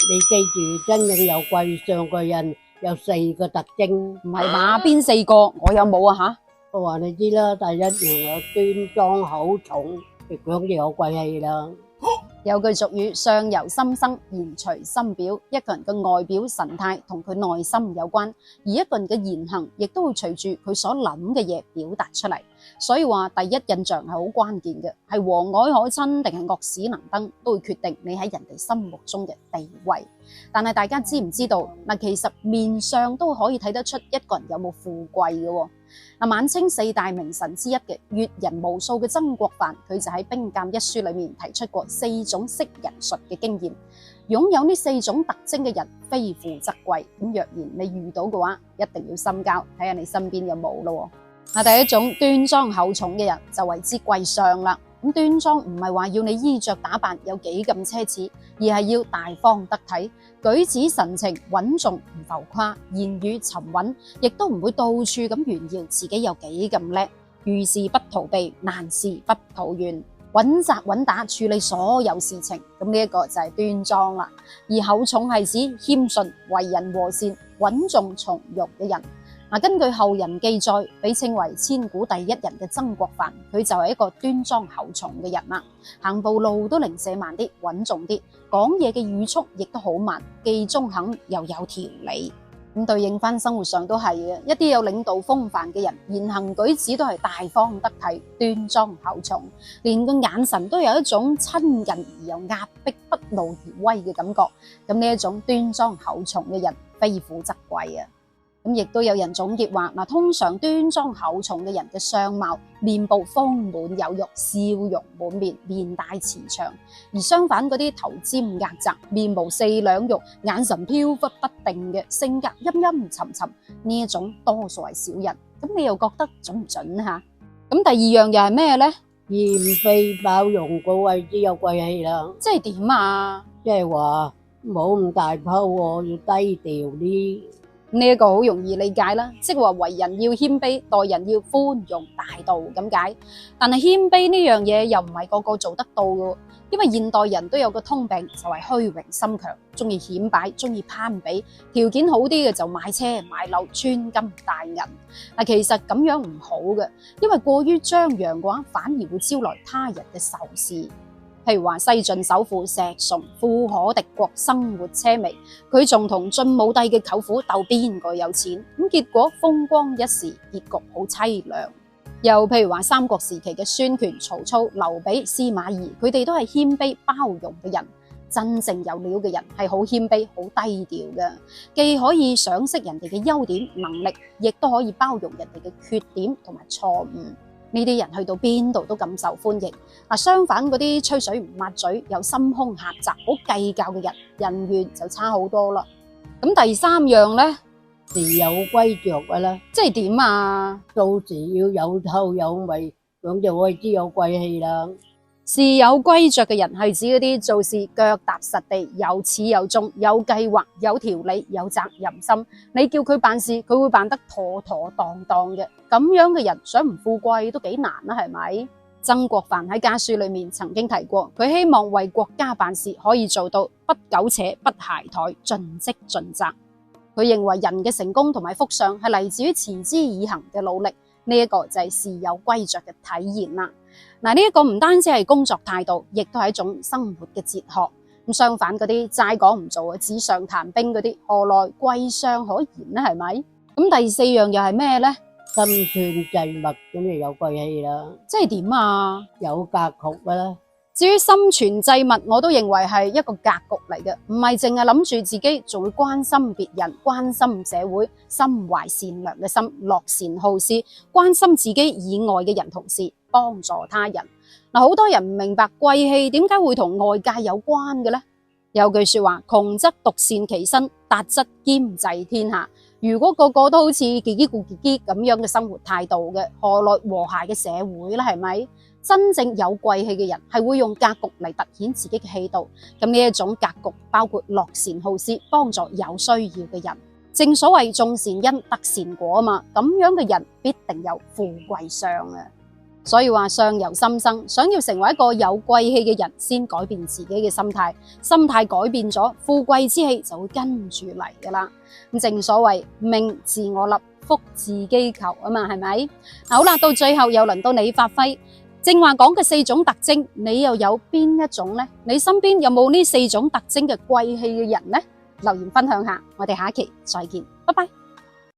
你記住，真正有貴相嘅人有4個特徵。唔係嘛？邊4個？我有冇啊吓？我話你知啦，第一樣有端莊口重，亦講就有貴氣啦。有句俗語，相由心生，言隨心表。一個人嘅外表神態同佢內心有關，而一個人嘅言行亦都會隨住佢所諗嘅嘢表達出嚟。所以話第一印象係好關鍵嘅，係和藹可親定係惡屎能登，都會決定你喺人哋心目中嘅地位。但係大家知唔知道嗱？其實面相都可以睇得出一個人有冇富貴嘅喎。嗱，晚清4大名臣之一嘅閱人無數嘅曾國藩，佢就喺《冰鑑》一書裏面提出過4種識人術嘅經驗。擁有呢4種特徵嘅人，非富則貴。咁若然你遇到嘅話，一定要深交，睇下你身邊有冇咯。嗱，第一種端莊厚重嘅人就為之貴相啦。咁端莊唔係話要你衣着打扮有幾咁奢侈，而係要大方得體，舉止神情穩重唔浮誇，言語沉穩，亦都唔會到處咁炫耀自己有幾咁叻。遇事不逃避，難事不抱怨，穩紮穩打處理所有事情。咁呢一個就係端莊啦。而厚重係指謙遜、為人和善、穩重從容嘅人。根據後人記載，被稱為千古第一人嘅曾國藩，佢就係一個端莊厚重嘅人啦。行步路都零舍慢啲，穩重啲，講嘢嘅語速亦都好慢，既中肯又有條理。咁對應翻生活上都係嘅，一啲有領導風範嘅人，言行舉止都係大方得體、端莊厚重，連個眼神都有一種親近而又壓迫不怒而威嘅感覺。咁呢一種端莊厚重嘅人，非富則貴啊！咁亦都有人總結話，通常端莊厚重嘅人嘅相貌，面部豐滿有肉，笑容滿面，面帶慈祥；而相反嗰啲頭尖額窄、面無四兩肉、眼神飄忽不定嘅，性格陰陰沉沉，呢一種多數係小人。咁你又覺得準唔準吓？咁第二樣又係咩呢？謙卑包容嗰位之有貴氣啦。即係點啊？即係話冇咁大鋪，要低調啲。呢一個好容易理解啦，即係話為人要謙卑，待人要寬容大度咁解。但係謙卑呢樣嘢又唔係個個做得到嘅，因為現代人都有個通病，就係虛榮心強，中意顯擺，中意攀比，條件好啲嘅就買車買樓，穿金戴銀。其實咁樣唔好嘅，因為過於張揚嘅話，反而會招來他人嘅仇視。譬如話西晉首富石崇富可敵國，生活奢靡，佢仲同晉武帝嘅舅父鬥邊個有錢，咁結果風光一時，結局好淒涼。又譬如話三國時期嘅孫權、曹操、劉備、司馬懿，佢哋都係謙卑包容嘅人。真正有料嘅人係好謙卑、好低調嘅，既可以賞識人哋嘅優點能力，亦都可以包容人哋嘅缺點同埋錯誤。呢啲人去到邊度都咁受歡迎。相反嗰啲吹水唔抹嘴、有心胸狹窄、好計較嘅人，人緣就差好多啦。咁第三樣呢，是有規著嘅啦。即係點啊？做事要有頭有尾，咁就可以知有貴氣啦。是有規著嘅人係指嗰啲做事腳踏實地、有始有終、有計劃、有條理、有責任心。你叫佢辦事，佢會辦得妥妥當當嘅。咁樣嘅人想唔富貴都幾難啦，係咪？曾國藩喺家書裏面曾經提過，佢希望為國家辦事可以做到不苟且、不懈怠、盡職盡責。佢認為人嘅成功同埋福相係嚟自於持之以恆嘅努力，呢一個就係事有歸著嘅體現啦。呢一個唔單止係工作態度，亦都係一種生活嘅哲學。咁相反嗰啲齋講唔做啊，紙上談兵嗰啲，何來貴相可言呢？係咪？咁第四樣又係咩呢？心串際密，咁就有貴氣啦。即係點啊？有格局噶啦。至於心存際密，我都認為係一個格局嚟嘅，唔係淨係諗住自己，仲會關心別人、關心社會，心懷善良嘅心，樂善好施，關心自己以外嘅人同事，幫助他人。好多人唔明白貴氣點解會同外界有關嘅呢？有句說話，窮則獨善其身，達則兼濟天下。如果個個都好似嘰嘰咕嘰嘰咁樣嘅生活態度嘅，何來和諧嘅社會呢？係咪？真正有貴氣嘅人係會用格局嚟凸顯自己嘅氣度。咁呢一種格局包括樂善好施，幫助有需要嘅人。正所謂種善因得善果啊嘛，咁樣嘅人必定有富貴相啊！所以話相由心生，想要成為一個有貴氣嘅人，先改變自己嘅心態，心態改變咗，富貴之氣就會跟住嚟噶啦。咁正所謂命自我立，福自己求啊嘛，係咪？好啦，到最後又輪到你發揮，正話講嘅4種特徵，你又有邊一種呢？你身邊有冇呢4種特徵嘅貴氣嘅人呢？留言分享下，我哋下一期再見，拜拜。